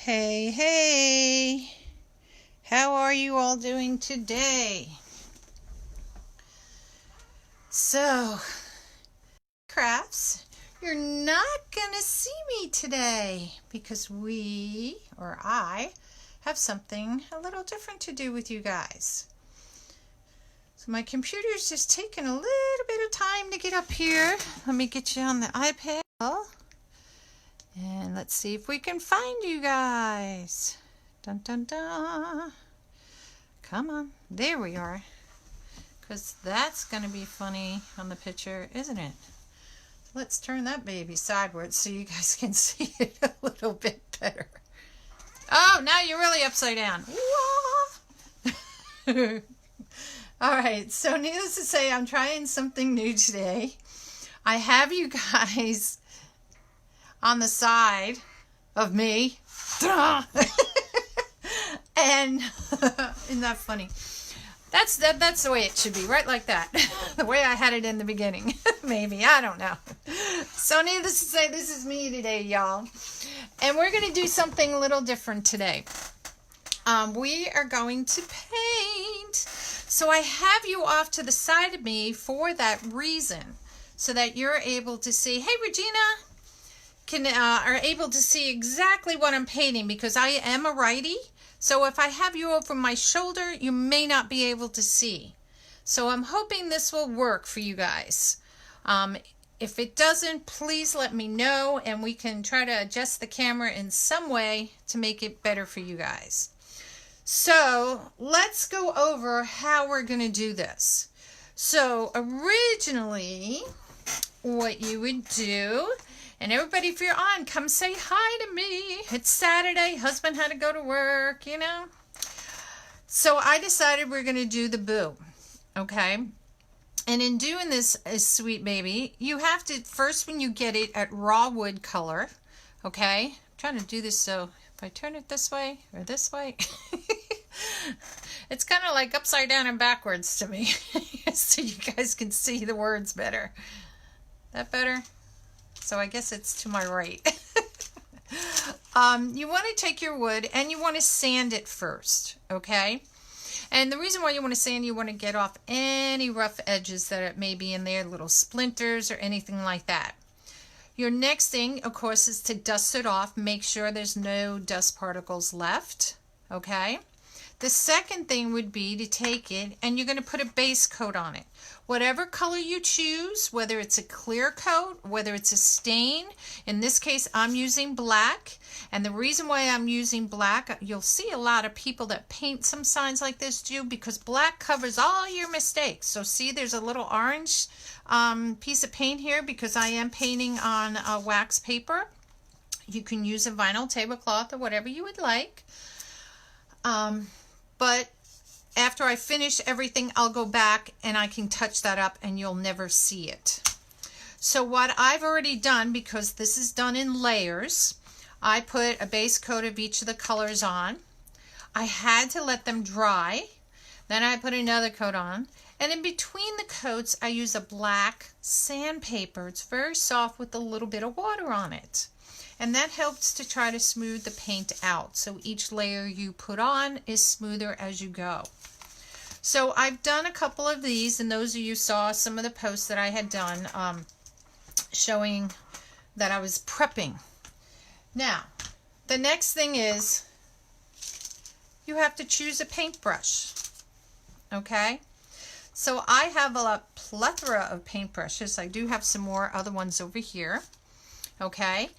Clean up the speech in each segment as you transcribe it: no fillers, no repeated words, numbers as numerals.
Hey, hey, how are you all doing today? So, crafts, you're not gonna see me today because I, have something a little different to do with you guys. So my computer's just taking a little bit of time to get up here. Let me get you on the iPad. And let's see if we can find you guys. Dun dun dun. Come on. There we are. Because that's going to be funny on the picture, isn't it? Let's turn that baby sideways so you guys can see it a little bit better. Oh, now you're really upside down. All right. So needless to say, I'm trying something new today. I have you guys on the side of me. And isn't that funny? That's the way it should be, right like that. The way I had it in the beginning. Maybe, I don't know. So needless to say, this is me today, y'all. And we're going to do something a little different today. We are going to paint. So I have you off to the side of me for that reason. So that you're able to see, hey Regina, are able to see exactly what I'm painting because I am a righty. So if I have you over my shoulder, you may not be able to see. So I'm hoping this will work for you guys. If it doesn't, please let me know and we can try to adjust the camera in some way to make it better for you guys. So let's go over how we're going to do this. So originally, what you would do, and everybody, if you're on, come say hi to me. It's Saturday. Husband had to go to work, you know. So I decided we're going to do the boo, okay? And in doing this, sweet baby, you have to, first when you get it at raw wood color, okay? I'm trying to do this so if I turn it this way or this way, it's kind of like upside down and backwards to me. So you guys can see the words better. That better? So I guess it's to my right. You want to take your wood and you want to sand it first, okay? And the reason why you want to sand, you want to get off any rough edges that it may be in there, little splinters or anything like that. Your next thing, of course, is to dust it off. Make sure there's no dust particles left, okay? The second thing would be to take it and you're going to put a base coat on it. Whatever color you choose, whether it's a clear coat, whether it's a stain. In this case, I'm using black. And the reason why I'm using black, you'll see a lot of people that paint some signs like this too, because black covers all your mistakes. So see, there's a little orange piece of paint here because I am painting on wax paper. You can use a vinyl tablecloth or whatever you would like. But after I finish everything, I'll go back and I can touch that up and you'll never see it. So what I've already done, because this is done in layers, I put a base coat of each of the colors on. I had to let them dry. Then I put another coat on. And in between the coats, I use a black sandpaper. It's very soft with a little bit of water on it. And that helps to try to smooth the paint out. So each layer you put on is smoother as you go. So I've done a couple of these, and those of you saw some of the posts that I had done showing that I was prepping. Now, the next thing is you have to choose a paintbrush, okay? So I have a plethora of paintbrushes. I do have some more other ones over here, okay?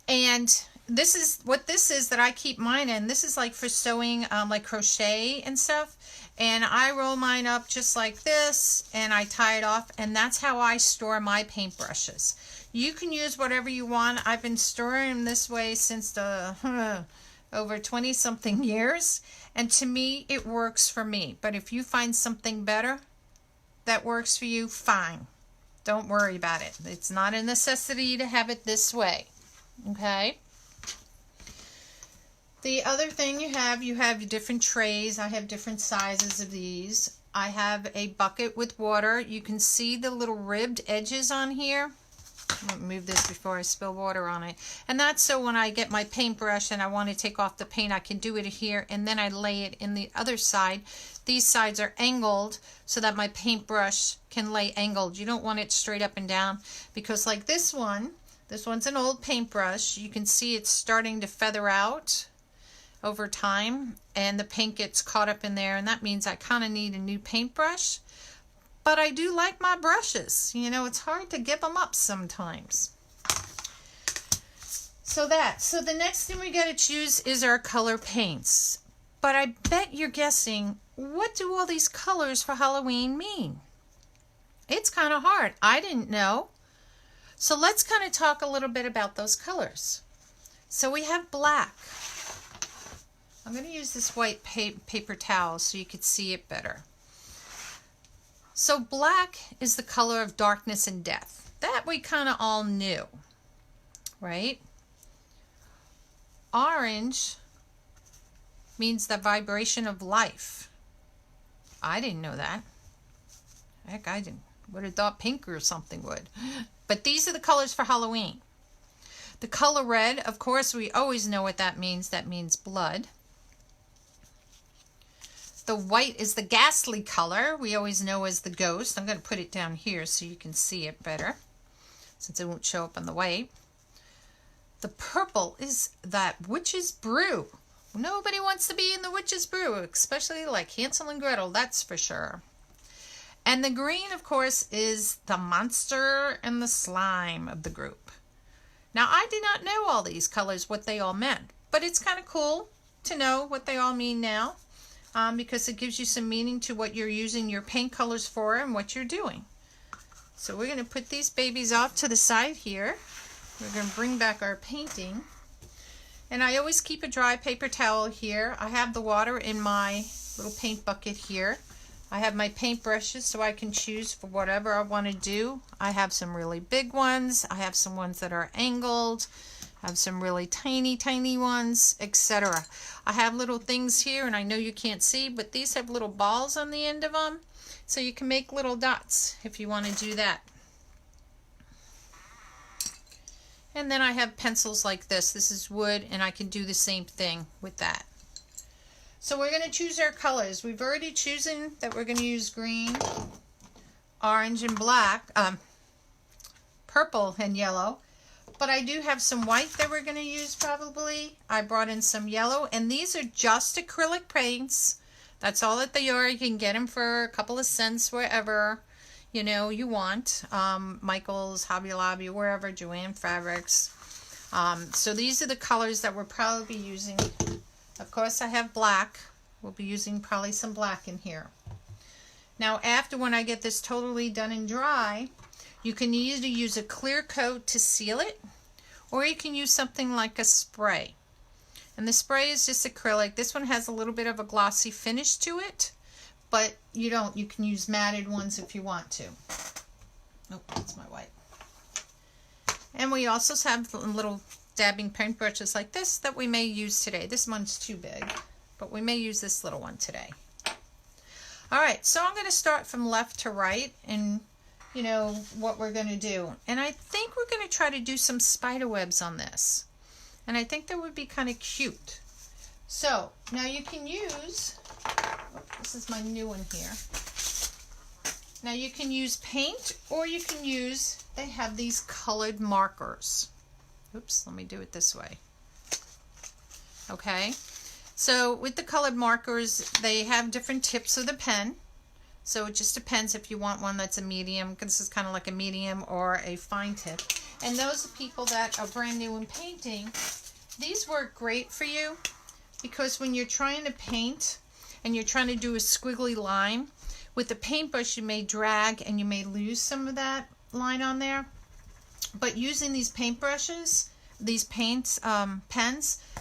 And this is what this is that I keep mine in. This is like for sewing, like crochet and stuff. And I roll mine up just like this and I tie it off, and that's how I store my paintbrushes. You can use whatever you want. I've been storing them this way since the over 20 something years, and to me it works for me. But if you find something better that works for you, fine. Don't worry about it. It's not a necessity to have it this way, okay? The other thing you have your different trays. I have different sizes of these. I have a bucket with water. You can see the little ribbed edges on here. Let me move this before I spill water on it. And that's so when I get my paintbrush and I want to take off the paint, I can do it here, and then I lay it in the other side. These sides are angled so that my paintbrush can lay angled. You don't want it straight up and down, because like this one's an old paintbrush. You can see it's starting to feather out over time, and the paint gets caught up in there, and that means I kind of need a new paintbrush. But I do like my brushes. You know, it's hard to give them up sometimes. So the next thing we got to choose is our color paints. But I bet you're guessing, what do all these colors for Halloween mean? It's kind of hard. I didn't know. So let's kind of talk a little bit about those colors. So we have black. I'm going to use this white paper towel so you could see it better. So black is the color of darkness and death. That we kind of all knew, right? Orange means the vibration of life. I didn't know that. Heck, I would have thought pink or something would. But these are the colors for Halloween. The color red, of course, we always know what that means. That means blood. The white is the ghastly color. We always know as the ghost. I'm going to put it down here so you can see it better, since it won't show up on the white. The purple is that witch's brew. Nobody wants to be in the witch's brew, especially like Hansel and Gretel, that's for sure. And the green, of course, is the monster and the slime of the group. Now, I did not know all these colors, what they all meant, but it's kind of cool to know what they all mean now. Because it gives you some meaning to what you're using your paint colors for and what you're doing. So we're going to put these babies off to the side here. We're going to bring back our painting. And I always keep a dry paper towel here. I have the water in my little paint bucket here. I have my paint brushes so I can choose for whatever I want to do. I have some really big ones. I have some ones that are angled. I have some really tiny ones, etc. I have little things here, and I know you can't see, but these have little balls on the end of them, so you can make little dots if you want to do that. And then I have pencils like this. This is wood, and I can do the same thing with that. So we're going to choose our colors. We've already chosen that we're going to use green, orange, and black, purple and yellow. But I do have some white that we're going to use probably. I brought in some yellow, and these are just acrylic paints. That's all that they are. You can get them for a couple of cents wherever, you know, you want. Michael's, Hobby Lobby, wherever, Joann Fabrics. So these are the colors that we'll probably be using. Of course, I have black. We'll be using probably some black in here. Now, after when I get this totally done and dry, you can either use a clear coat to seal it, or you can use something like a spray. And the spray is just acrylic. This one has a little bit of a glossy finish to it, but you can use matted ones if you want to. Oh, that's my white. And we also have little dabbing paint brushes like this that we may use today. This one's too big, but we may use this little one today. All right, so I'm going to start from left to right and you know what we're going to do. And I think we're going to try to do some spider webs on this. And I think that would be kind of cute. So now you can use, this is my new one here. Now you can use paint, or you can use, they have these colored markers. Oops, let me do it this way. Okay, so with the colored markers, they have different tips of the pen. So it just depends if you want one that's a medium, because this is kind of like a medium, or a fine tip. And those people that are brand new in painting, these work great for you, because when you're trying to paint and you're trying to do a squiggly line, with the paintbrush you may drag and you may lose some of that line on there. But using these paintbrushes, these pens,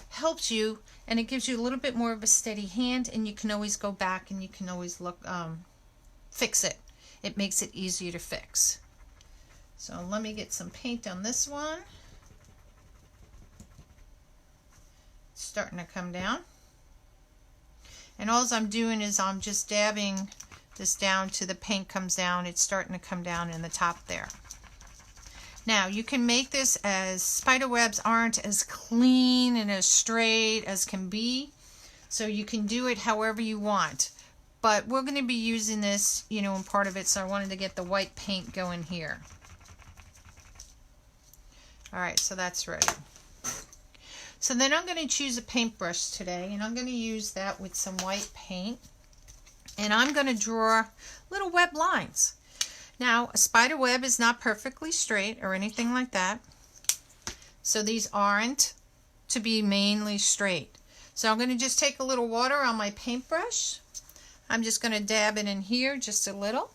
helps you, and it gives you a little bit more of a steady hand, and you can always go back and you can always look, fix it. It makes it easier to fix. So let me get some paint on this one. It's starting to come down. And all I'm doing is I'm just dabbing this down till the paint comes down. It's starting to come down in the top there. Now you can make this as spider webs aren't as clean and as straight as can be, so you can do it however you want. But we're going to be using this, you know, in part of it, so I wanted to get the white paint going here. Alright, so that's ready. So then I'm going to choose a paintbrush today, and I'm going to use that with some white paint. And I'm going to draw little web lines. Now, a spider web is not perfectly straight or anything like that. So these aren't to be mainly straight. So I'm going to just take a little water on my paintbrush. I'm just going to dab it in here just a little.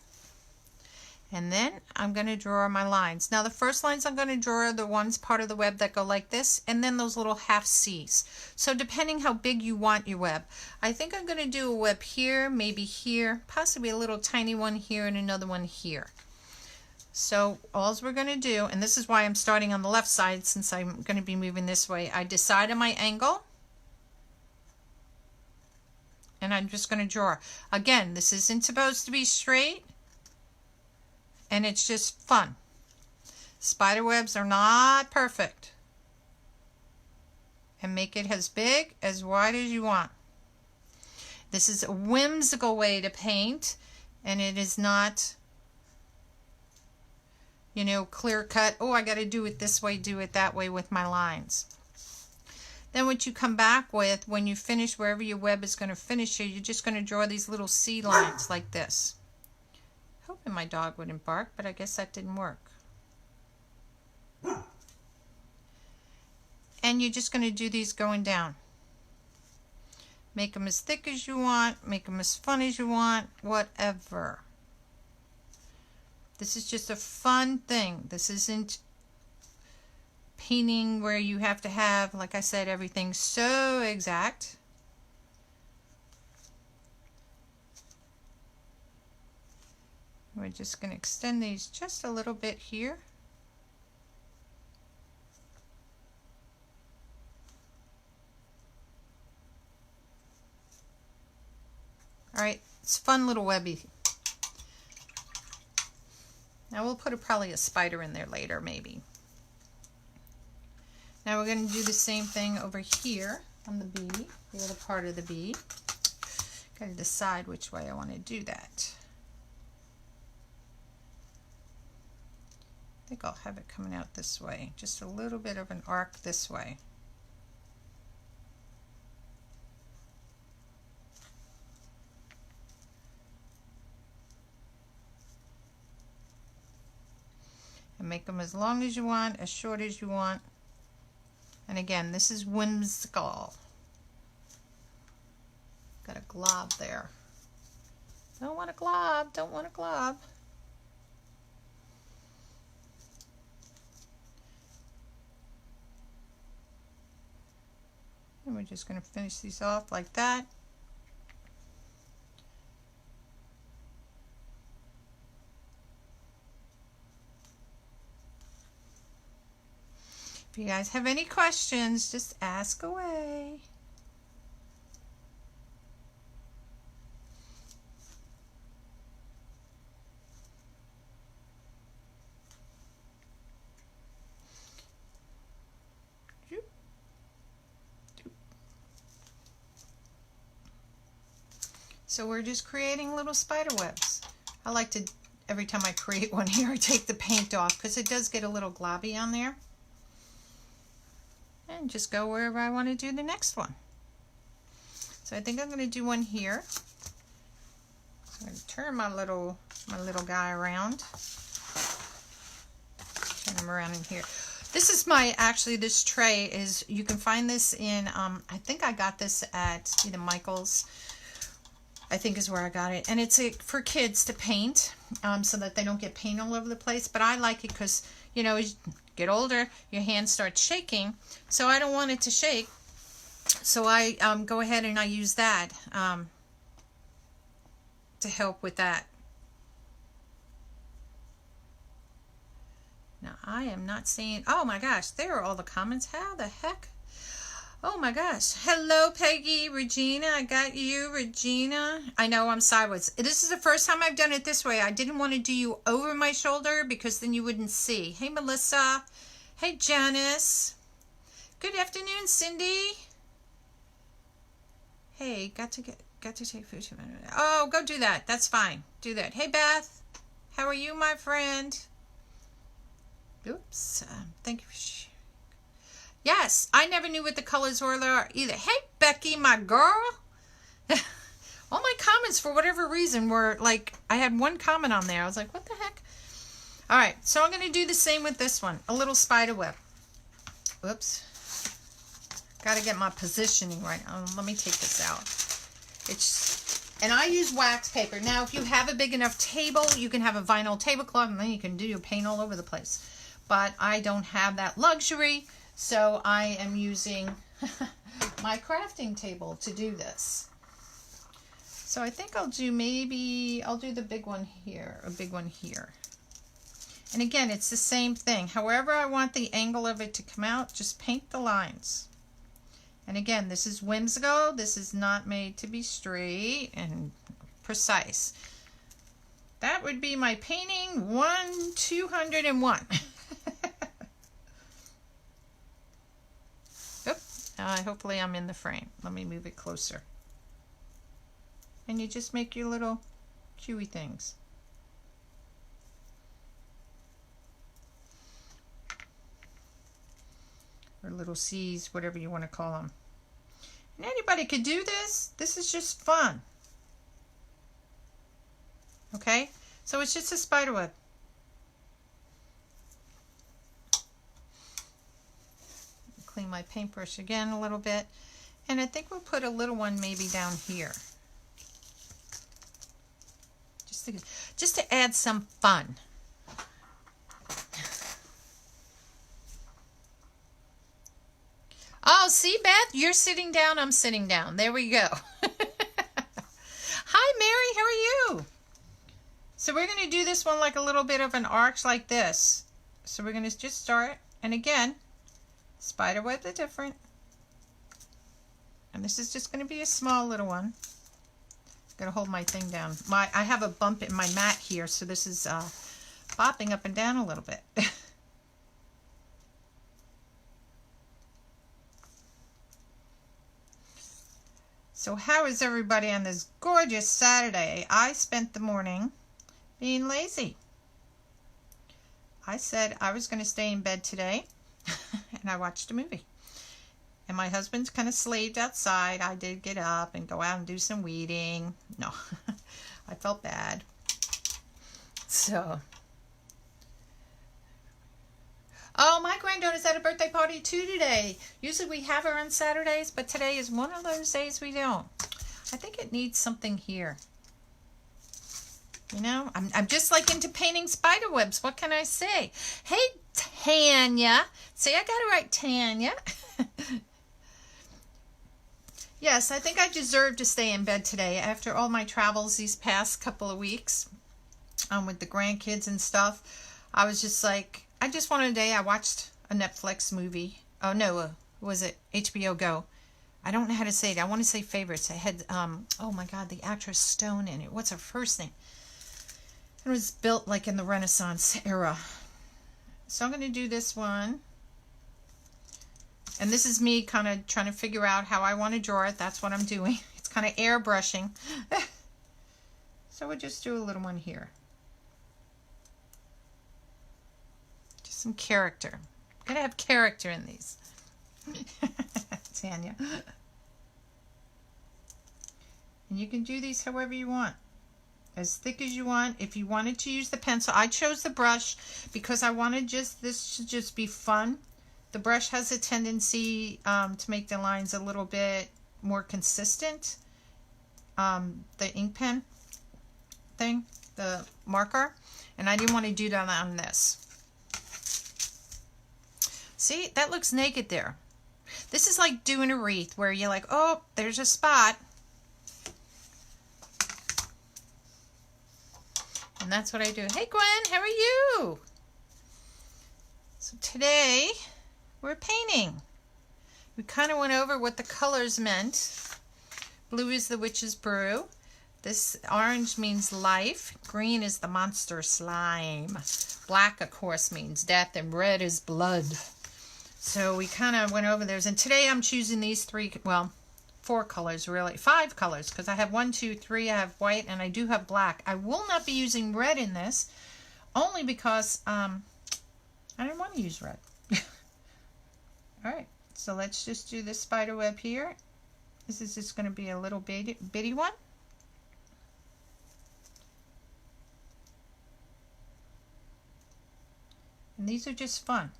And then I'm going to draw my lines. Now the first lines I'm going to draw are the ones part of the web that go like this, and then those little half C's. So depending how big you want your web. I think I'm going to do a web here, maybe here, possibly a little tiny one here and another one here. So all we're going to do, and this is why I'm starting on the left side since I'm going to be moving this way, I decide on my angle. And I'm just going to draw. Again, this isn't supposed to be straight. And it's just fun. Spider webs are not perfect. And make it as big, as wide as you want. This is a whimsical way to paint. And it is not, you know, clear cut. Oh, I got to do it this way, do it that way with my lines. Then what you come back with, when you finish wherever your web is going to finish here, you're just going to draw these little C lines like this. Hoping my dog wouldn't bark, but I guess that didn't work. And you're just going to do these going down. Make them as thick as you want, make them as fun as you want, whatever. This is just a fun thing. This isn't painting where you have to have, like I said, everything so exact. We're just going to extend these just a little bit here. Alright, it's a fun little webby. Now we'll put probably a spider in there later, maybe. Now we're going to do the same thing over here on the bee, the other part of the bee. Got to decide which way I want to do that. I think I'll have it coming out this way, just a little bit of an arc this way. And make them as long as you want, as short as you want. And again, this is whimsical. Got a glob there. Don't want a glob, don't want a glob. And we're just going to finish these off like that. If you guys have any questions, just ask away. So we're just creating little spider webs. I like to, every time I create one here, I take the paint off because it does get a little globby on there. And just go wherever I want to do the next one. So I think I'm going to do one here. I'm going to turn my little guy around. Turn him around in here. This is my, actually this tray is, you can find this in, I think I got this at either Michael's, I think is where I got it. And it's for kids to paint so that they don't get paint all over the place. But I like it because, you know, as you get older, your hand starts shaking. So I don't want it to shake. So I go ahead and I use that to help with that. Now I am not seeing, oh my gosh, there are all the comments. How the heck? Oh my gosh. Hello, Peggy, Regina. I got you, Regina. I know I'm sideways. This is the first time I've done it this way. I didn't want to do you over my shoulder because then you wouldn't see. Hey, Melissa. Hey, Janice. Good afternoon, Cindy. Hey, got to take food. Oh, go do that. That's fine. Do that. Hey, Beth. How are you, my friend? Oops. Thank you for sharing. Yes, I never knew what the colors were either. Hey, Becky, my girl. All my comments, for whatever reason, were like, I had one comment on there. I was like, what the heck? All right, so I'm going to do the same with this one. A little spider web. Whoops. Got to get my positioning right. Let me take this out. And I use wax paper. Now, if you have a big enough table, you can have a vinyl tablecloth, and then you can do your paint all over the place. But I don't have that luxury, so I am using my crafting table to do this. So I think I'll do the big one here, a big one here. And again, it's the same thing. However I want the angle of it to come out, just paint the lines. And again, this is whimsical. This is not made to be straight and precise. That would be my painting 201. Hopefully I'm in the frame. Let me move it closer. And you just make your little chewy things. Or little C's, whatever you want to call them. And anybody could do this. This is just fun. Okay? So it's just a spider web. Clean my paintbrush again a little bit. And I think we'll put a little one maybe down here. Just to add some fun. Oh, see, Beth, you're sitting down, I'm sitting down. There we go. Hi, Mary, how are you? So we're going to do this one like a little bit of an arch like this. So we're going to just start, and again, spider webs are different. And this is just going to be a small little one. Got to hold my thing down. I have a bump in my mat here, so this is bopping up and down a little bit. So how is everybody on this gorgeous Saturday? I spent the morning being lazy. I said I was going to stay in bed today, and I watched a movie. And my husband's kind of slaved outside. I did get up and go out and do some weeding. No, I felt bad. So, oh, my granddaughter's at a birthday party too today. Usually we have her on Saturdays, but today is one of those days we don't. I think it needs something here. You know, I'm just like into painting spider webs. What can I say? Hey, Tanya. See, I got it right, Tanya. Yes, I think I deserve to stay in bed today after all my travels these past couple of weeks with the grandkids and stuff. I was just like, I just wanted a day. I watched a Netflix movie. Oh, no, was it HBO Go? I don't know how to say it. I want to say favorites. I had, oh my God, the actress Stone in it. What's her first name? It was built like in the Renaissance era. So I'm going to do this one. And this is me kind of trying to figure out how I want to draw it. That's what I'm doing. It's kind of airbrushing. So we'll just do a little one here. Just some character. Gotta have character in these. Tanya. And you can do these however you want. As thick as you want. If you wanted to use the pencil. I chose the brush because I wanted this to just be fun. The brush has a tendency to make the lines a little bit more consistent. The ink pen thing, the marker. And I didn't want to do that on this. See, that looks naked there. This is like doing a wreath where you're like, oh, there's a spot. And that's what I do. Hey, Gwen, how are you? So today, we're painting. We kind of went over what the colors meant. Blue is the witch's brew. This orange means life. Green is the monster slime. Black, of course, means death, and red is blood. So we kind of went over those. And today I'm choosing these three, well, 4 colors really. 5 colors, because I have 1, 2, 3. I have white, and I do have black. I will not be using red in this, only because I didn't want to use red. All right, so let's just do this spider web here. This is just going to be a little bitty one. And these are just fun.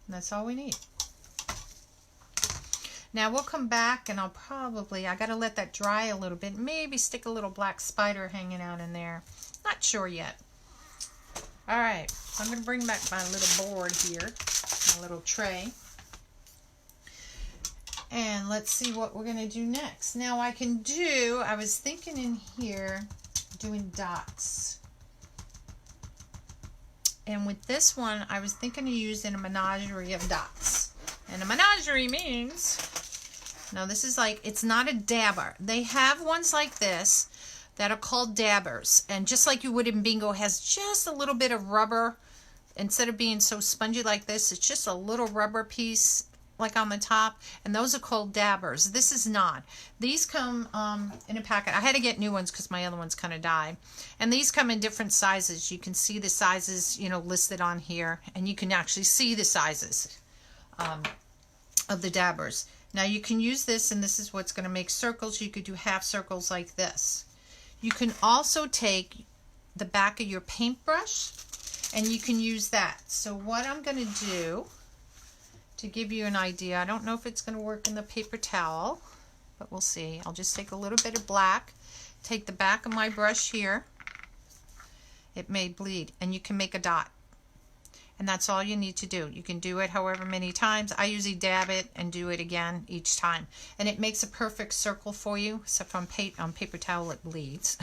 And that's all we need. Now we'll come back and I got to let that dry a little bit. Maybe stick a little black spider hanging out in there. Not sure yet. All right, so I'm going to bring back my little board here, my little tray. And let's see what we're going to do next. Now I was thinking in here doing dots. And with this one, I was thinking of using a menagerie of dots. And a menagerie means, no, this is like, it's not a dabber. They have ones like this that are called dabbers. And just like you would in bingo, has just a little bit of rubber. Instead of being so spongy like this, it's just a little rubber piece like on the top. And those are called dabbers. This is not. These come in a packet. I had to get new ones because my other ones kind of died. And these come in different sizes. You can see the sizes, listed on here. And you can actually see the sizes of the dabbers. Now you can use this, and this is what's going to make circles. You could do half circles like this. You can also take the back of your paintbrush and you can use that. So what I'm going to do to give you an idea, I don't know if it's going to work in the paper towel, but we'll see. I'll just take a little bit of black, take the back of my brush here. It may bleed, and you can make a dot. And that's all you need to do. You can do it however many times. I usually dab it and do it again each time. And it makes a perfect circle for you, except on paper towel it bleeds.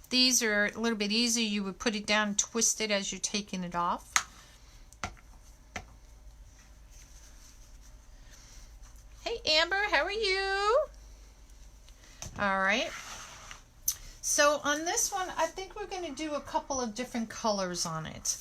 These are a little bit easier. You would put it down and twist it as you're taking it off. Hey Amber, how are you? All right. So on this one, I think we're going to do a couple of different colors on it.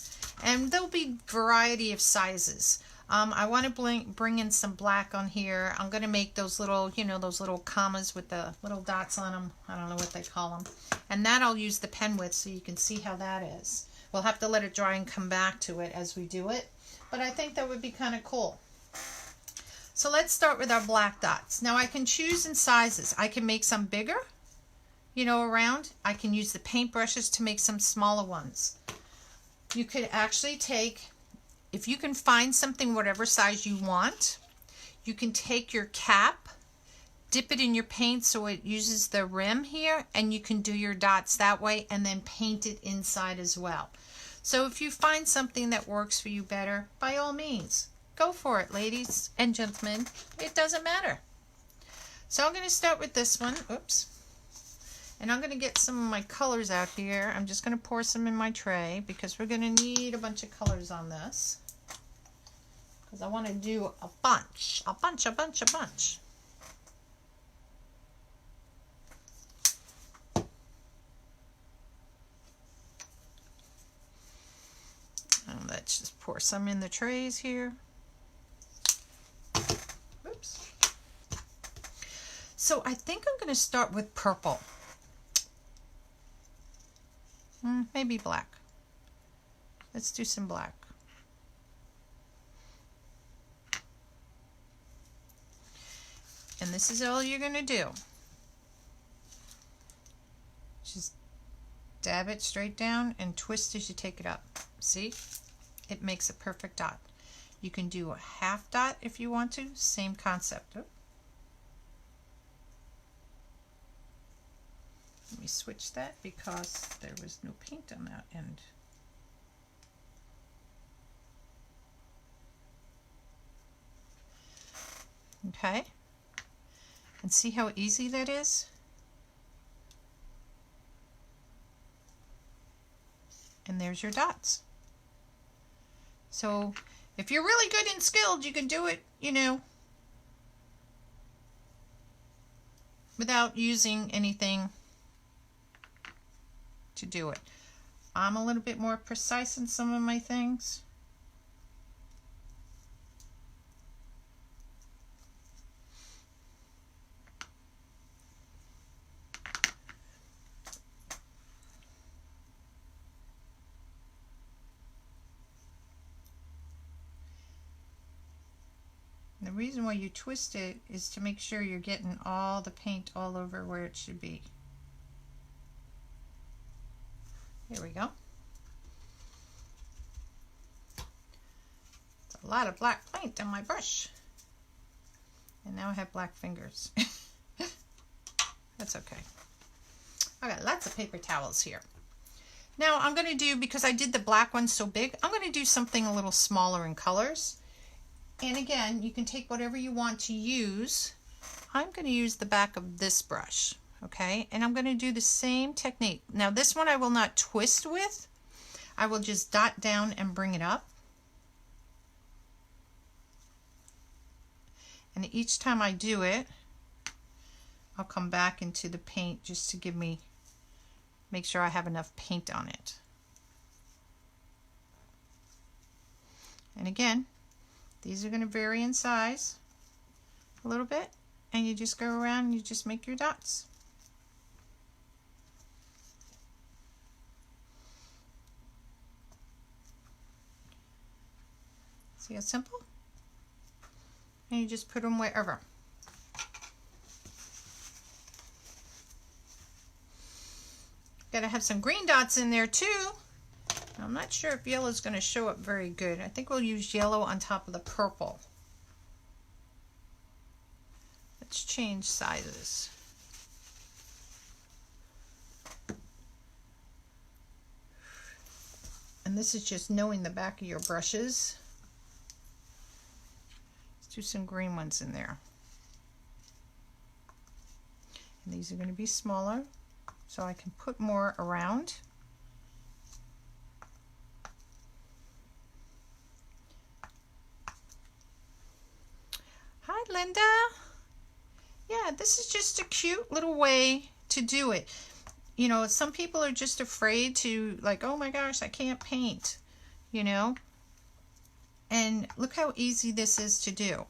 And there'll be variety of sizes. I want to bring in some black on here. I'm going to make those little, those little commas with the little dots on them. I don't know what they call them. And that I'll use the pen with so you can see how that is. We'll have to let it dry and come back to it as we do it. But I think that would be kind of cool. So let's start with our black dots. Now I can choose in sizes. I can make some bigger, around. I can use the paint brushes to make some smaller ones. You could actually take, if you can find something whatever size you want, you can take your cap, dip it in your paint so it uses the rim here, and you can do your dots that way and then paint it inside as well. So if you find something that works for you better, by all means, go for it, ladies and gentlemen. It doesn't matter. So I'm going to start with this one. Oops. And I'm going to get some of my colors out here. I'm just going to pour some in my tray because we're going to need a bunch of colors on this. Because I want to do a bunch. And let's just pour some in the trays here. Oops. So I think I'm going to start with purple. Maybe black. Let's do some black. And this is all you're going to do. Just dab it straight down and twist as you take it up. See? It makes a perfect dot. You can do a half dot if you want to. Same concept. Oh. Let me switch that because there was no paint on that end. Okay. And see how easy that is? And there's your dots. So if you're really good and skilled, you can do it, you know, without using anything to do it. I'm a little bit more precise in some of my things. The reason why you twist it is to make sure you're getting all the paint all over where it should be. There we go. It's a lot of black paint on my brush. And now I have black fingers. That's okay. I got lots of paper towels here. Now I'm going to do, because I did the black one so big, I'm going to do something a little smaller in colors. And again, you can take whatever you want to use. I'm going to use the back of this brush, okay? And I'm going to do the same technique. Now this one I will not twist with. I will just dot down and bring it up. And each time I do it, I'll come back into the paint just to make sure I have enough paint on it. And again, these are going to vary in size a little bit, and you just go around and you just make your dots. See how simple? And you just put them wherever. Got to have some green dots in there too. I'm not sure if yellow is going to show up very good. I think we'll use yellow on top of the purple. Let's change sizes. And this is just knowing the back of your brushes. Let's do some green ones in there. And these are going to be smaller, so I can put more around. Hi, Linda. Yeah, this is just a cute little way to do it. You know, some people are just afraid to, like, oh my gosh, I can't paint, you know. And look how easy this is to do.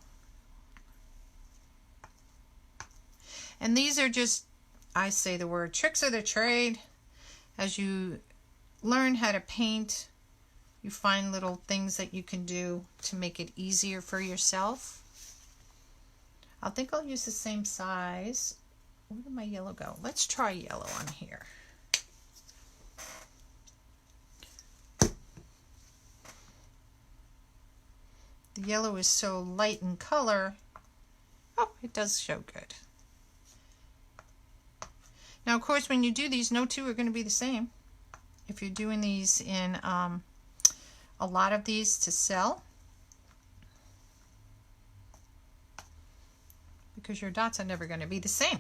And these are just, I say the word, tricks of the trade. As you learn how to paint, you find little things that you can do to make it easier for yourself. I think I'll use the same size. Where did my yellow go? Let's try yellow on here. The yellow is so light in color. Oh, it does show good. Now, of course, when you do these, no two are going to be the same. If you're doing these in a lot of these to sell, because your dots are never going to be the same.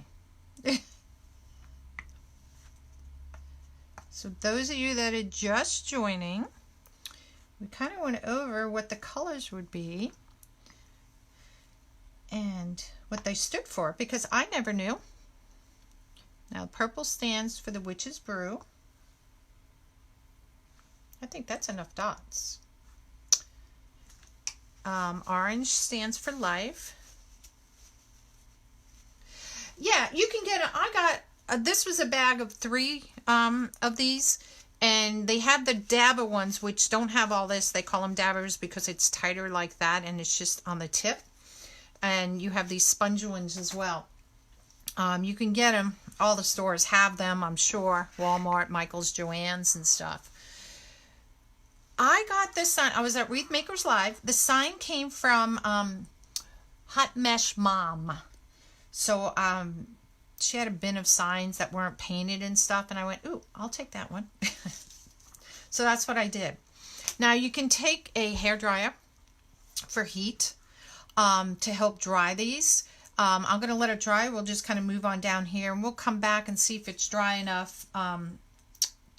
So those of you that are just joining, we kind of went over what the colors would be and what they stood for, because I never knew. Now purple stands for the witch's brew. I think that's enough dots. Orange stands for life. Yeah, you can get I got, this was a bag of 3 of these, and they have the dabber ones, which don't have all this. They call them dabbers because it's tighter like that, and it's just on the tip. And you have these sponge ones as well. You can get them. All the stores have them, I'm sure. Walmart, Michael's, Joann's, and stuff. I got this sign. I was at Wreath Makers Live. The sign came from Hot Mesh Mom. So she had a bin of signs that weren't painted and stuff, and I went, ooh, I'll take that one. So that's what I did. Now you can take a hairdryer for heat to help dry these. I'm going to let it dry. We'll just kind of move on down here, and we'll come back and see if it's dry enough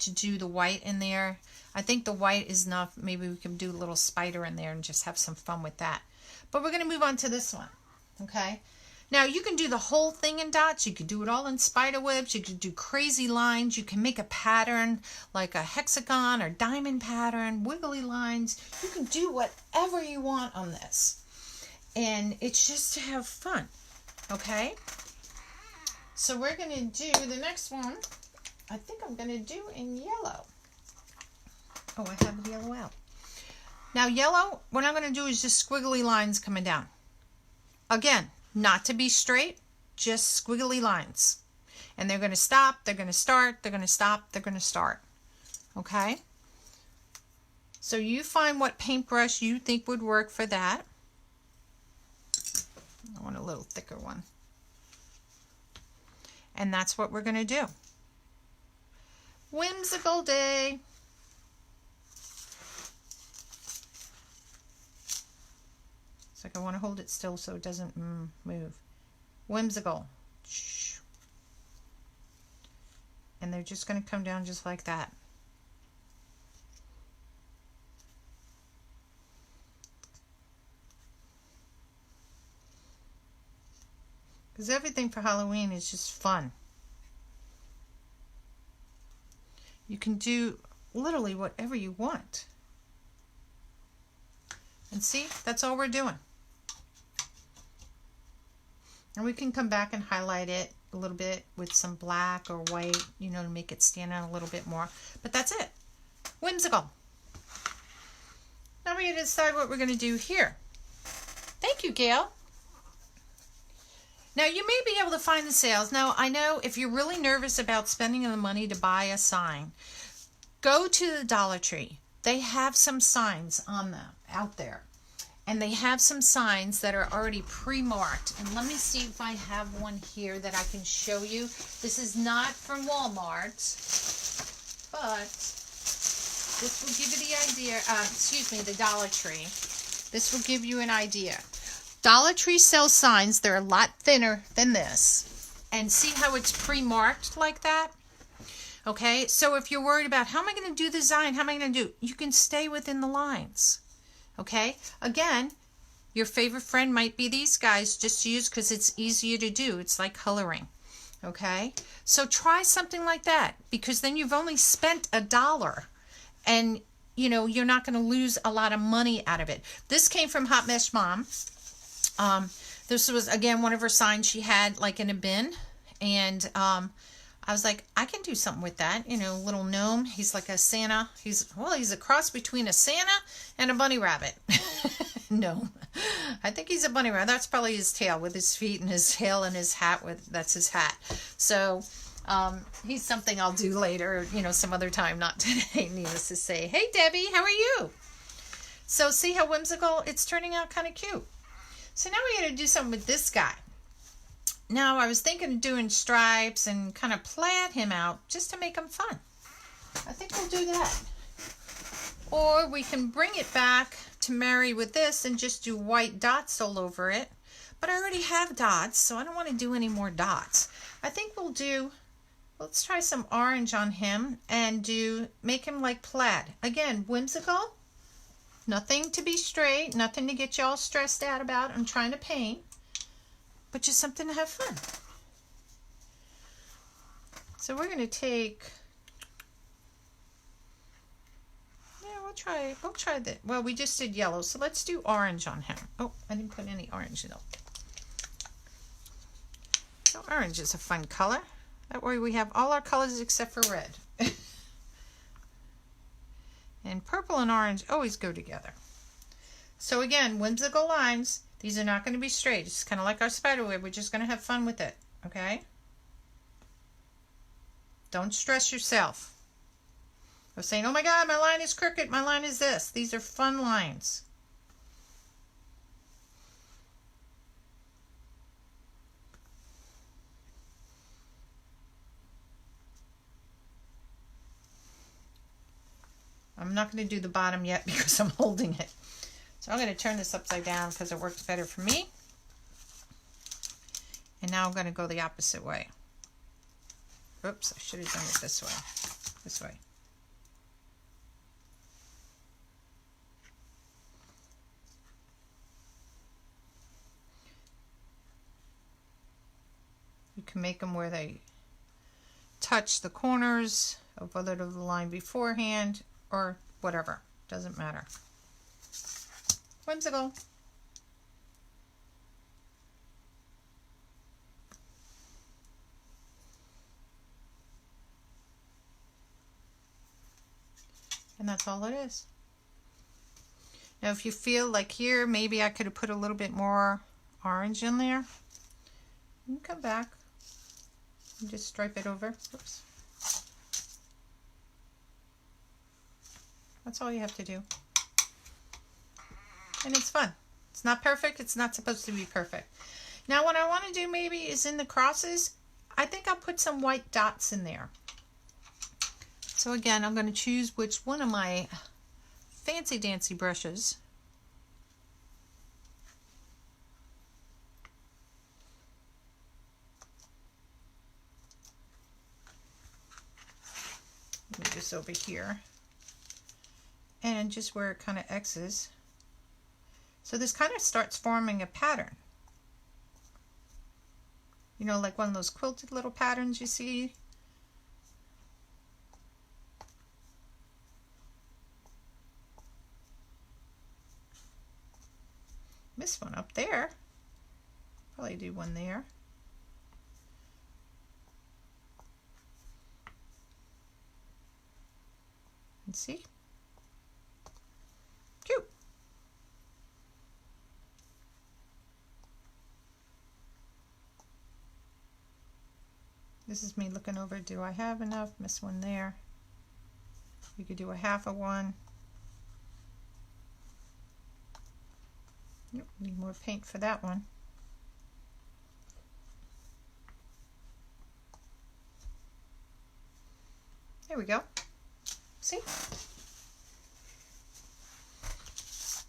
to do the white in there. I think the white is enough. Maybe we can do a little spider in there and just have some fun with that. But we're going to move on to this one, okay? Now, you can do the whole thing in dots. You could do it all in spider webs. You could do crazy lines. You can make a pattern like a hexagon or diamond pattern, wiggly lines. You can do whatever you want on this. And it's just to have fun, okay? So we're going to do the next one. I think I'm going to do in yellow. Oh, I have the yellow out. Now, yellow, what I'm going to do is just squiggly lines coming down. Again, not to be straight, just squiggly lines. And they're going to stop, they're going to start, they're going to stop, they're going to start. Okay? So you find what paintbrush you think would work for that. I want a little thicker one. And that's what we're going to do. Whimsical day. It's like I want to hold it still so it doesn't move. Whimsical. And they're just going to come down just like that. Because everything for Halloween is just fun. You can do literally whatever you want. And see, that's all we're doing. And we can come back and highlight it a little bit with some black or white, you know, to make it stand out a little bit more. But that's it. Whimsical. Now we're going to decide what we're going to do here. Thank you, Gail. Now you may be able to find the sales. Now I know if you're really nervous about spending the money to buy a sign, go to the Dollar Tree. They have some signs on them out there. And they have some signs that are already pre-marked. And let me see if I have one here that I can show you. This is not from Walmart, but this will give you the idea. The Dollar Tree. This will give you an idea. Dollar Tree sells signs. They're a lot thinner than this. And see how it's pre-marked like that? Okay, so if you're worried about how am I going to do the sign, how am I going to do, you can stay within the lines. Okay, again, your favorite friend might be these guys. Just use because it's easier to do. It's like coloring. Okay, so try something like that because then you've only spent $1 and you know you're not going to lose a lot of money out of it. This came from Hot Mess Mom. This was again one of her signs she had like in a bin, and I was like, I can do something with that. You know, little gnome. He's like a Santa. He's a cross between a Santa and a bunny rabbit. Gnome. I think he's a bunny rabbit. That's probably his tail with his feet and his tail and his hat. That's his hat. So he's something I'll do later, you know, some other time, not today, needless to say. Hey, Debbie, how are you? So see how whimsical it's turning out, kind of cute. So now we're going to do something with this guy. Now, I was thinking of doing stripes and kind of plaid him out just to make him fun. I think we'll do that. Or we can bring it back to marry with this and just do white dots all over it. But I already have dots, so I don't want to do any more dots. I think we'll do, let's try some orange on him and make him like plaid. Again, whimsical. Nothing to be straight, nothing to get you all stressed out about. I'm trying to paint. But just something to have fun. So we're going to take, we'll try that. Well, we just did yellow, so let's do orange on him. Oh, I didn't put any orange in it. So orange is a fun color. That way we have all our colors except for red. And purple and orange always go together. So again, whimsical lines. These are not going to be straight. It's kind of like our spider web. We're just going to have fun with it. Okay? Don't stress yourself. Or saying, oh my God, my line is crooked. My line is this. These are fun lines. I'm not going to do the bottom yet because I'm holding it. So I'm going to turn this upside down because it works better for me. And now I'm going to go the opposite way. Oops, I should have done it this way. This way. You can make them where they touch the corners of whether to the line beforehand or whatever. Doesn't matter. Whimsical. And that's all it is. Now if you feel like here, maybe I could have put a little bit more orange in there, you can come back and just stripe it over. Oops. That's all you have to do. And it's fun. It's not perfect. It's not supposed to be perfect. Now what I want to do maybe is in the crosses, I think I'll put some white dots in there. So again, I'm going to choose which one of my fancy dancy brushes. Move this over here. And just where it kind of X's. So this kind of starts forming a pattern. You know, like one of those quilted little patterns you see. Missed one up there. Probably do one there. And see? Cute. This is me looking over, do I have enough? Miss one there. You could do a half of one. Nope, need more paint for that one. There we go. See?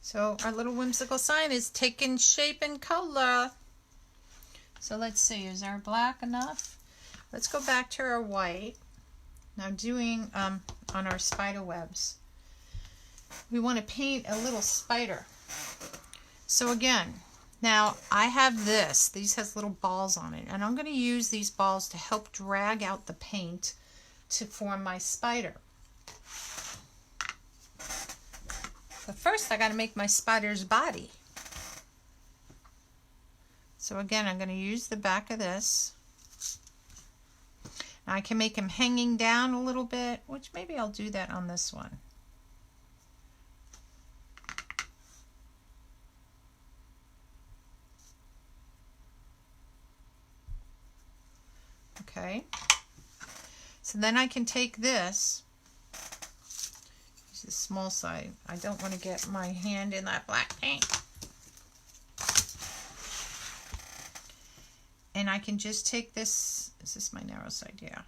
So our little whimsical sign is taking shape and color. So let's see, is our black enough? Let's go back to our white. Now doing on our spider webs, we want to paint a little spider. So again, now I have this. These has little balls on it, and I'm going to use these balls to help drag out the paint to form my spider. But first I got to make my spider's body. So again, I'm going to use the back of this. Now I can make him hanging down a little bit, which maybe I'll do that on this one. Okay, so then I can take this, use the small side. I don't want to get my hand in that black paint. And I can just take this, is this my narrow side? Yeah.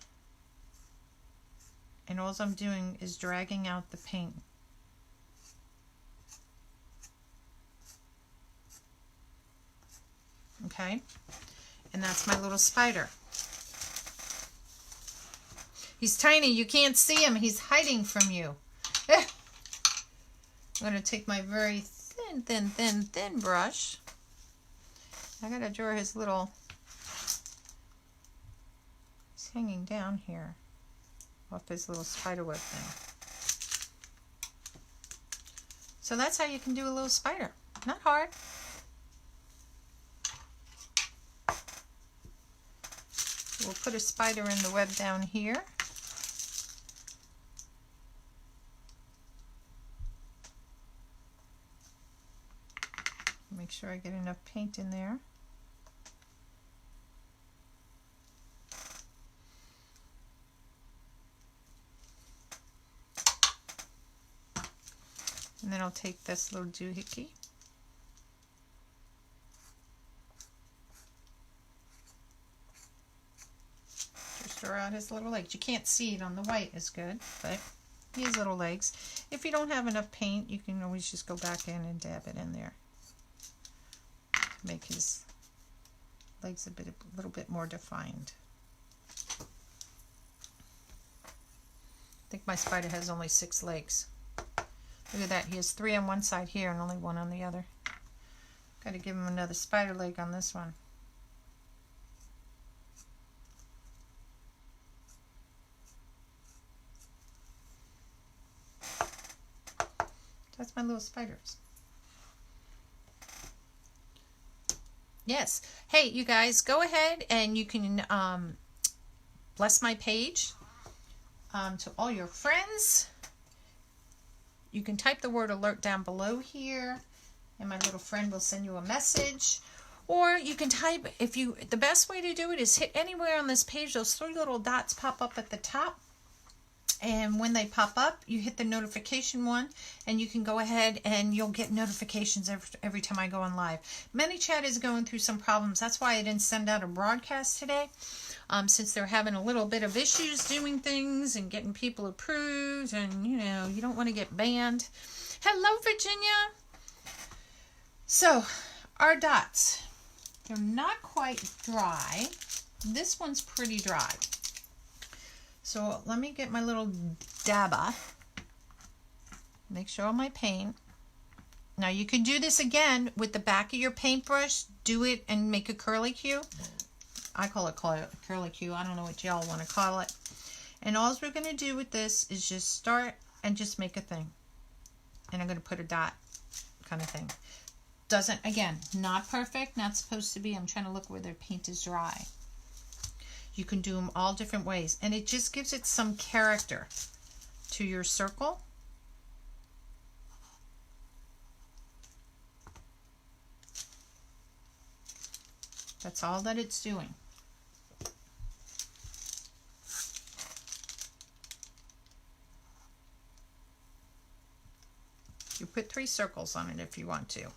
And all I'm doing is dragging out the paint. Okay, and that's my little spider. He's tiny, you can't see him, he's hiding from you. I'm going to take my very thin brush. I got to draw his little, he's hanging down here off his little spider web thing. So that's how you can do a little spider. Not hard. We'll put a spider in the web down here. Make sure I get enough paint in there. And then I'll take this little doohickey. Just draw out his little legs. You can't see it on the white as good, but he has little legs. If you don't have enough paint, you can always just go back in and dab it in there. Make his legs a little bit more defined. I think my spider has only 6 legs. Look at that, he has 3 on one side here and only 1 on the other. Got to give him another spider leg on this one. That's my little spiders. Yes. Hey, you guys, go ahead and you can bless my page to all your friends. You can type the word alert down below here, and my little friend will send you a message. Or you can type, the best way to do it is hit anywhere on this page. Those 3 little dots pop up at the top. And when they pop up, you hit the notification one, and you can go ahead and you'll get notifications every time I go on live. ManyChat is going through some problems. That's why I didn't send out a broadcast today, since they're having a little bit of issues doing things and getting people approved, and you know, you don't want to get banned. Hello, Virginia. So, our dots, they're not quite dry. This one's pretty dry. So let me get my little dabber. Make sure on my paint. Now you can do this again with the back of your paintbrush. Do it and make a curlicue. I call it curlicue. I don't know what y'all want to call it. And all we're going to do with this is just start and just make a thing. And I'm going to put a dot kind of thing. Doesn't, again, not perfect, not supposed to be. I'm trying to look where their paint is dry. You can do them all different ways, and it just gives it some character to your circle. That's all that it's doing. You put 3 circles on it if you want to.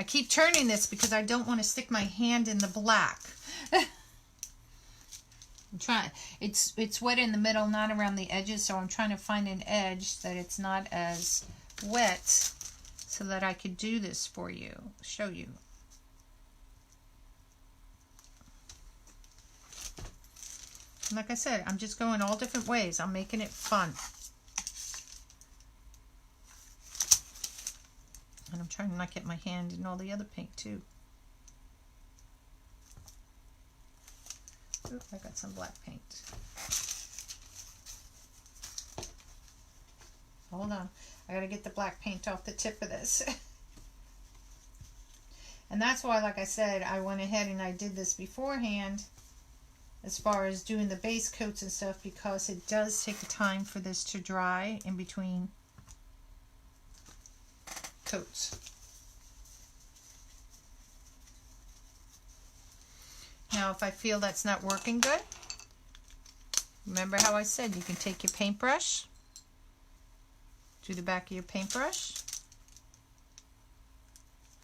I keep turning this because I don't want to stick my hand in the black. I'm trying. It's wet in the middle, not around the edges, so I'm trying to find an edge that it's not as wet so that I could do this for you, show you. And like I said, I'm just going all different ways. I'm making it fun. And I'm trying to not get my hand in all the other paint too. Ooh, I got some black paint. Hold on. I gotta get the black paint off the tip of this. And that's why, like I said, I went ahead and I did this beforehand as far as doing the base coats and stuff, because it does take time for this to dry in between coats. Now if I feel that's not working good, remember how I said you can take your paintbrush, do the back of your paintbrush,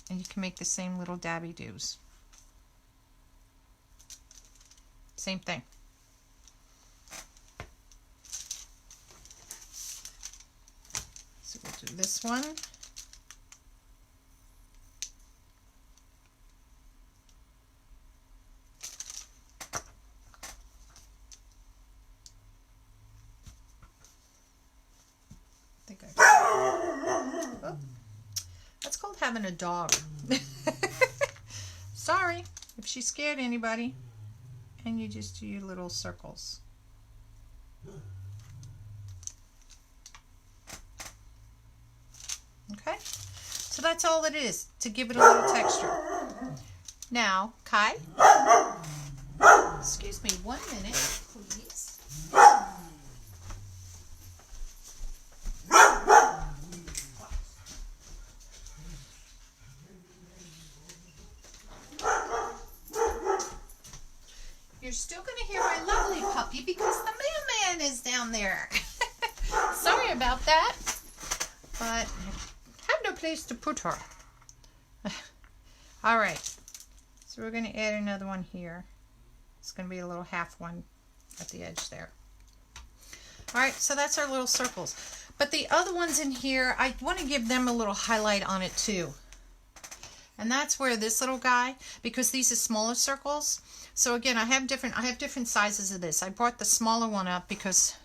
and you can make the same little dabby doos. Same thing. So we'll do this one. Oh, that's called having a dog. Sorry if she scared anybody. And you just do your little circles. Okay, so that's all it is, to give it a little texture. Now, Kai, excuse me 1 minute, please. You're still going to hear my lovely puppy because the mailman is down there. Sorry about that, but I have no place to put her. All right, so we're going to add another one here. It's going to be a little half one at the edge there. All right, so that's our little circles. But the other ones in here, I want to give them a little highlight on it too. And that's where this little guy, because these are smaller circles. So again, I have different sizes of this. I brought the smaller one up because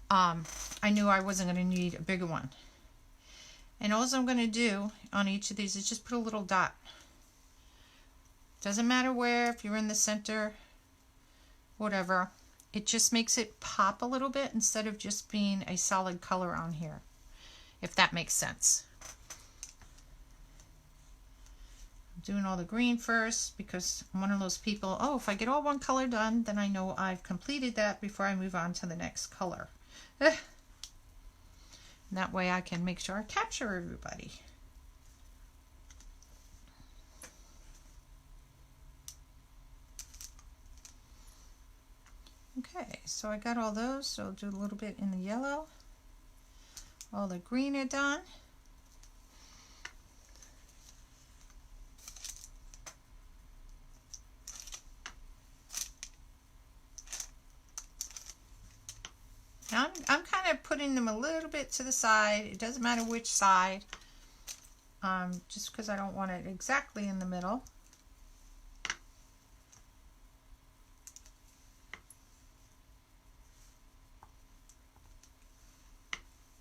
I knew I wasn't going to need a bigger one. And all I'm going to do on each of these is just put a little dot. Doesn't matter where, if you're in the center, whatever. It just makes it pop a little bit instead of just being a solid color on here, if that makes sense. I'm doing all the green first because I'm one of those people, oh, if I get all one color done, then I know I've completed that before I move on to the next color. And that way I can make sure I capture everybody. Okay, so I got all those, so I'll do a little bit in the yellow. All the green are done. Now I'm kind of putting them a little bit to the side. It doesn't matter which side, just because I don't want it exactly in the middle.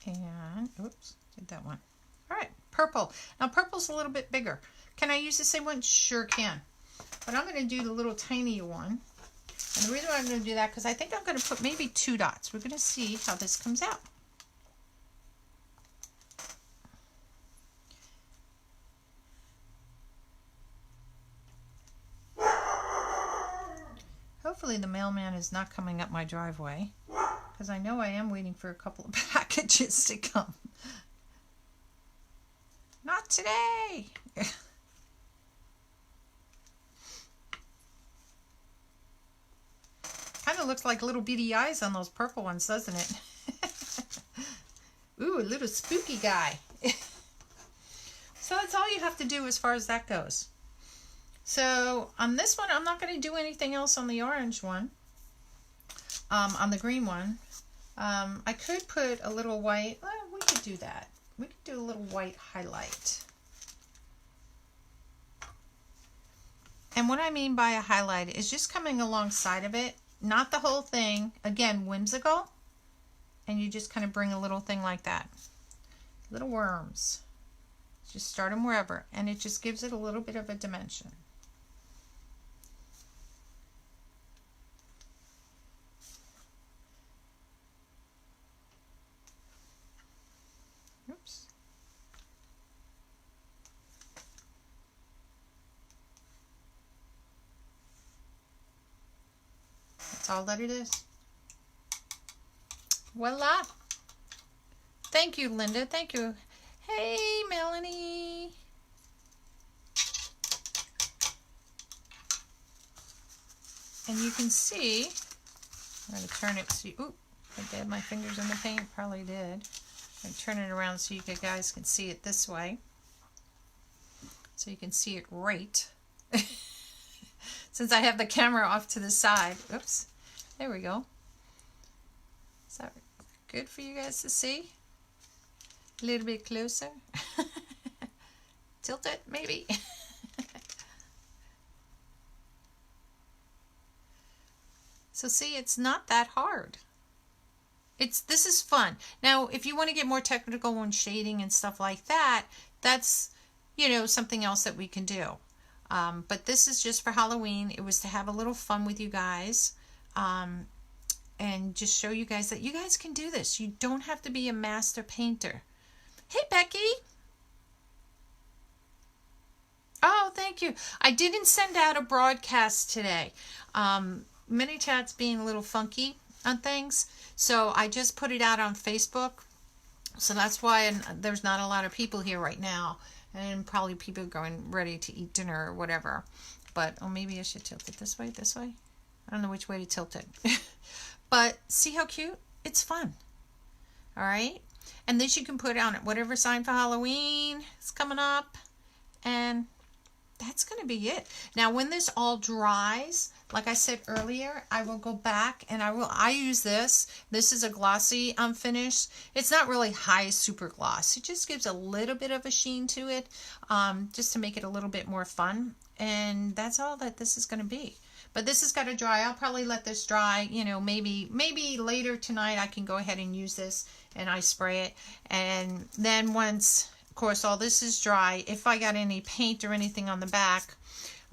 And, oops, did that one. All right, purple. Now purple's a little bit bigger. Can I use the same one? Sure can. But I'm going to do the little tiny one. And the reason why I'm going to do that, because I think I'm going to put maybe 2 dots. We're going to see how this comes out. Hopefully the mailman is not coming up my driveway, because I know I am waiting for a couple of packages to come. Not today! Kind of looks like little beady eyes on those purple ones, doesn't it? Ooh, a little spooky guy. So that's all you have to do as far as that goes. So on this one, I'm not going to do anything else on the orange one. On the green one, I could put a little white. Well, we could do that. We could do a little white highlight. And what I mean by a highlight is just coming alongside of it, not the whole thing. Again, whimsical. And you just kind of bring a little thing like that. Little worms. Just start them wherever. And it just gives it a little bit of a dimension. Oops. That's all that it is. Voila. Thank you, Linda. Thank you. Hey, Melanie. And you can see, I'm going to turn it so you, oop, I did my fingers in the paint, probably did. I'm turn it around so you guys can see it this way. So you can see it right. Since I have the camera off to the side. Oops. There we go. Is that good for you guys to see? A little bit closer. Tilt it, maybe. So see, it's not that hard. This is fun. Now, if you want to get more technical on shading and stuff like that, that's, you know, something else that we can do. But this is just for Halloween. It was to have a little fun with you guys. And just show you guys that you guys can do this. You don't have to be a master painter. Hey, Becky. Oh, thank you. I didn't send out a broadcast today. ManyChat's being a little funky on things. So I just put it out on Facebook. So that's why there's not a lot of people here right now. And probably people going ready to eat dinner or whatever. But, oh, maybe I should tilt it this way, this way. I don't know which way to tilt it. But see how cute? It's fun. All right? And this you can put on whatever sign for Halloween is coming up. And that's going to be it. Now, when this all dries, like I said earlier, I will go back and I use this. This is a glossy finish. It's not really high super gloss. It just gives a little bit of a sheen to it, just to make it a little bit more fun. And that's all that this is going to be. But this has got to dry. I'll probably let this dry, you know, maybe later tonight I can go ahead and use this and I spray it. And then once, of course, all this is dry, if I got any paint or anything on the back,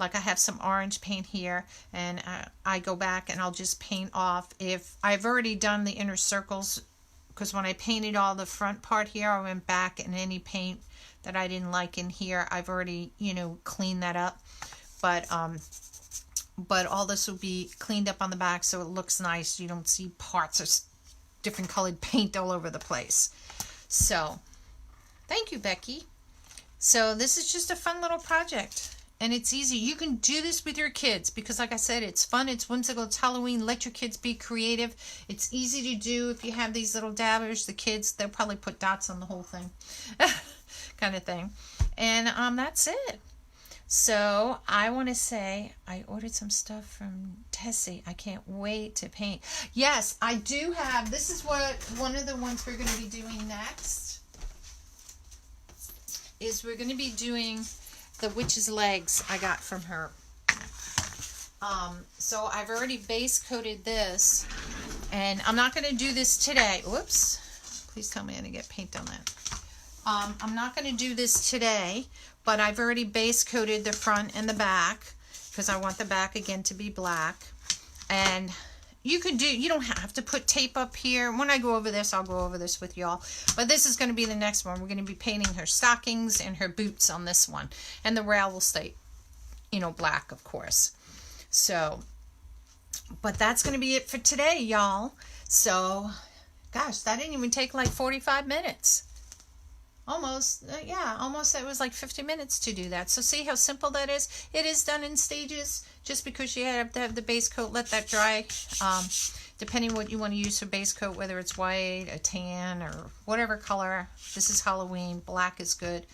like I have some orange paint here, and I go back and I'll just paint off. If I've already done the inner circles, because when I painted all the front part here, I went back, and any paint that I didn't like in here, I've already, cleaned that up. But all this will be cleaned up on the back so it looks nice. You don't see parts of different colored paint all over the place. So, thank you, Becky. So this is just a fun little project, and it's easy. You can do this with your kids because, like I said, it's fun, it's whimsical, it's Halloween. Let your kids be creative. It's easy to do. If you have these little dabbers, the kids, they'll probably put dots on the whole thing kind of thing. And that's it. So I want to say I ordered some stuff from Tessie. I can't wait to paint. Yes, I do have. This is one of the ones we're going to be doing next. Is we're going to be doing the witch's legs I got from her. So I've already base coated this, and I'm not going to do this today. Whoops. Please tell me I didn't get paint on that. I'm not going to do this today, but I've already base coated the front and the back because I want the back again to be black. And you don't have to put tape up here. When I go over this, I'll go over this with y'all. But this is going to be the next one. We're going to be painting her stockings and her boots on this one. And the rail will stay, black, of course. So, but that's going to be it for today, y'all. So, gosh, that didn't even take like 45 minutes. Almost, almost. It was like 50 minutes to do that. So see how simple that is? It is done in stages. Just because you have to have the base coat, let that dry. Depending what you want to use for base coat, whether it's white, a tan, or whatever color. This is Halloween. Black is good.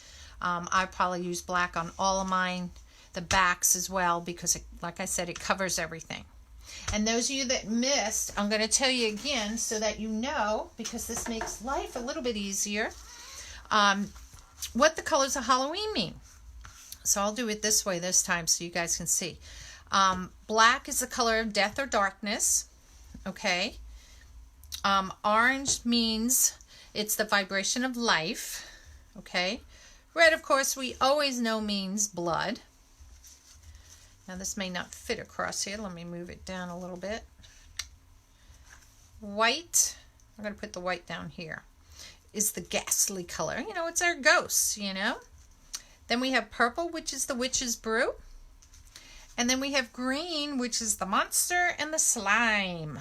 I probably use black on all of mine, the backs as well, because like I said, it covers everything. And those of you that missed, I'm going to tell you again so that you know, because this makes life a little bit easier. What the colors of Halloween mean. So I'll do it this way this time so you guys can see. Black is the color of death or darkness. Okay. Orange means it's the vibration of life. Okay. Red, of course, we always know means blood. Now this may not fit across here. Let me move it down a little bit. White, I'm going to put the white down here, is the ghastly color. It's our ghosts, Then we have purple, which is the witch's brew. And then we have green, which is the monster and the slime.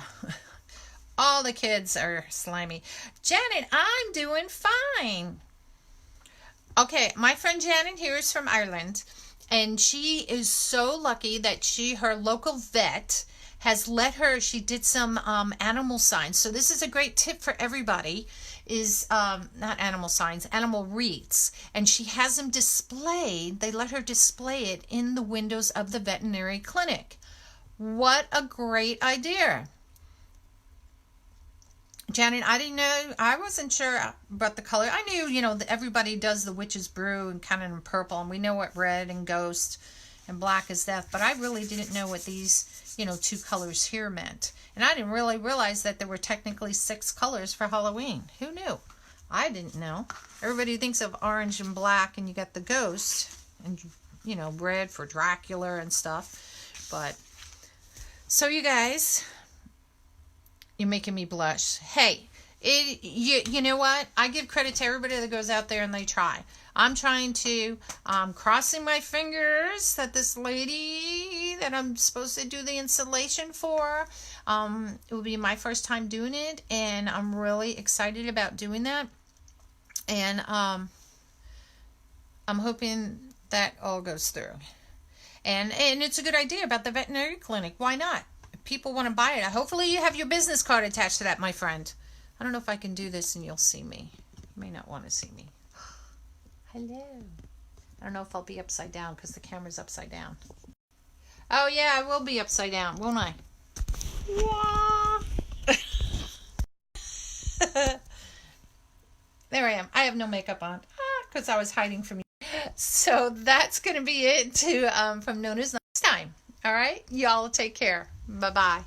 All the kids are slimy. Janet, I'm doing fine. Okay, my friend Janet here is from Ireland. And she is so lucky that her local vet has let her, she did some animal signs. So this is a great tip for everybody, is not animal signs, animal wreaths. And she has them displayed. They let her display it in the windows of the veterinary clinic. What a great idea. Janet, I didn't know, I wasn't sure about the color. I knew, that everybody does the witch's brew and kind of in purple, and we know what red and ghost and black is death, but I really didn't know what these, two colors here meant. And I didn't really realize that there were technically 6 colors for Halloween. Who knew? I didn't know. Everybody thinks of orange and black, and you got the ghost, and, red for Dracula and stuff. But, so you guys, you're making me blush. Hey, you know what? I give credit to everybody that goes out there and they try. I'm trying to, crossing my fingers that this lady that I'm supposed to do the installation for, it will be my first time doing it, and I'm really excited about doing that. And I'm hoping that all goes through. And it's a good idea about the veterinary clinic. Why not? People want to buy it. Hopefully you have your business card attached to that, my friend. I don't know if I can do this and you'll see me. You may not want to see me. Hello. I don't know if I'll be upside down because the camera's upside down. Oh yeah, I will be upside down, won't I? There I am. I have no makeup on because I was hiding from you. So that's going to be it from Nona's next time. All right? Y'all take care. Bye-bye.